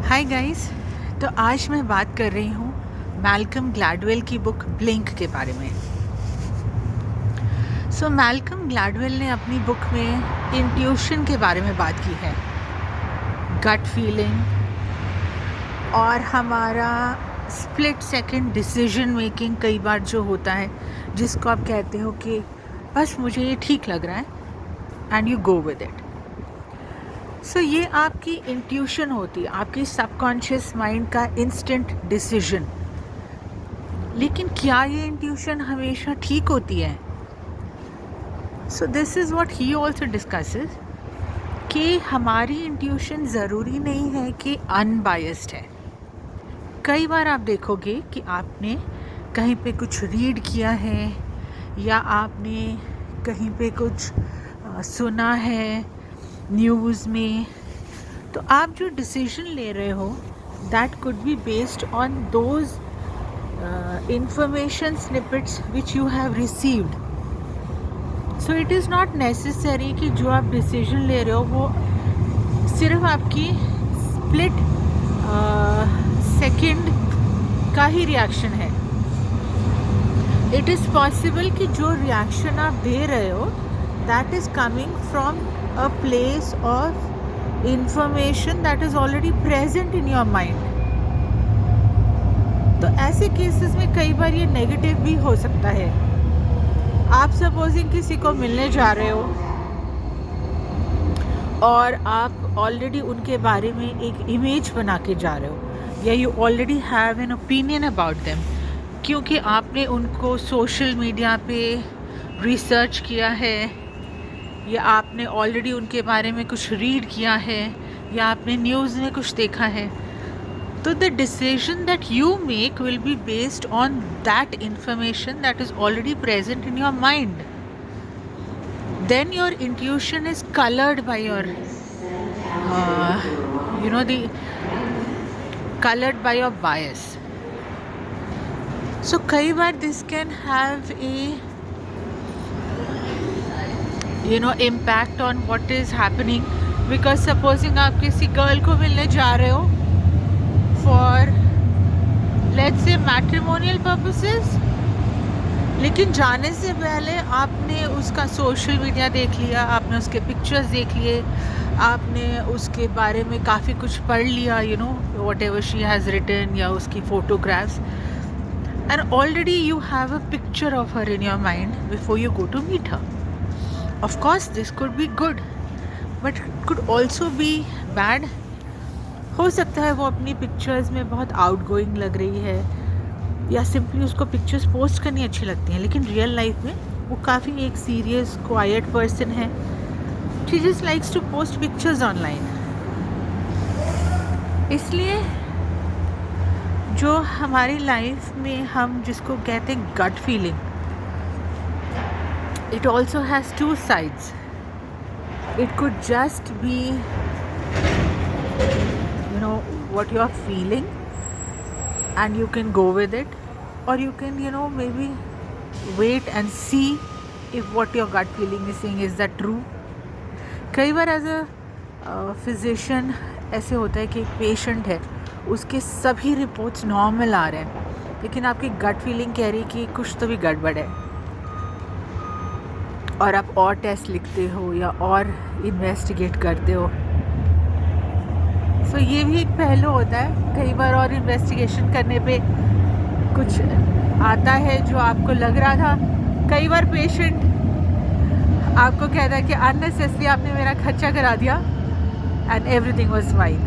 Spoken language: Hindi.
Hi guys. तो आज मैं बात कर रही हूँ मैल्कम ग्लैडवेल की बुक ब्लिंक के बारे में। मैल्कम ग्लैडवेल ने अपनी बुक में इंट्यूशन के बारे में बात की है, गट फीलिंग और हमारा स्प्लिट सेकंड डिसीजन मेकिंग कई बार जो होता है, जिसको आप कहते हो कि बस मुझे ये ठीक लग रहा है and you go with it. ये आपकी इंट्यूशन होती है, आपकी सबकॉन्शियस माइंड का इंस्टेंट डिसीजन। लेकिन क्या ये इंट्यूशन हमेशा ठीक होती है? This is what he also discusses कि हमारी इंट्यूशन ज़रूरी नहीं है कि अनबायस्ड है। कई बार आप देखोगे कि आपने कहीं पे कुछ रीड किया है या आपने कहीं पे कुछ सुना है न्यूज़ में, तो आप जो डिसीजन ले रहे हो that could be based on those information snippets which you have received. It is not necessary कि जो आप डिसीजन ले रहे हो वो सिर्फ आपकी स्प्लिट सेकंड का ही रिएक्शन है। इट इज़ पॉसिबल कि जो रिएक्शन आप दे रहे हो that is coming from a place of information that is already present in your mind। तो ऐसे केसेस में कई बार ये नेगेटिव भी हो सकता है। आप सपोजिंग किसी को मिलने जा रहे हो और आप ऑलरेडी उनके बारे में एक इमेज बना के जा रहे हो, या you already have an opinion about them, क्योंकि आपने उनको सोशल मीडिया पे रिसर्च किया है, या आपने ऑलरेडी उनके बारे में कुछ रीड किया है, या आपने न्यूज़ में कुछ देखा है। तो the decision that you make will be based on that information that is already present in your mind. Then your intuition is coloured by your coloured by your bias. कई बार this can have a impact on what is happening, because supposing आप किसी गर्ल को मिलने जा रहे हो for let's say matrimonial purposes, लेकिन जाने से पहले आपने उसका सोशल मीडिया देख लिया, आपने उसके पिक्चर्स देख लिए, आपने उसके बारे में काफ़ी कुछ पढ़ लिया, whatever she has written, या उसकी photographs, and already you have a picture of her in your mind before you go to meet her. Of course this could be good but it could also be bad। हो सकता है वो अपनी पिक्चर्स में बहुत आउटगोइंग लग रही है, या सिंपली उसको पिक्चर्स पोस्ट करनी अच्छी लगती हैं, लेकिन रियल लाइफ में वो काफ़ी एक सीरियस क्वाइट पर्सन है। She just likes to post pictures online. इसलिए जो हमारी लाइफ में हम जिसको कहते हैं gut feeling, it also has two sides। It could just be what you are feeling and you can go with it, or you can maybe wait and see if what your gut feeling is saying is that true। कई बार एज अ फिजिशियन ऐसे होता है कि एक पेशेंट है, उसके सभी रिपोर्ट्स नॉर्मल आ रहे हैं, लेकिन आपकी गट फीलिंग कह रही है कि कुछ तो भी गड़बड़ है, और आप और टेस्ट लिखते हो या और इन्वेस्टिगेट करते हो। ये भी एक पहलू होता है। कई बार और इन्वेस्टिगेशन करने पे कुछ आता है जो आपको लग रहा था। कई बार पेशेंट आपको कहता है कि अननेसेसरी आपने मेरा खर्चा करा दिया एंड एवरीथिंग वाज फाइन।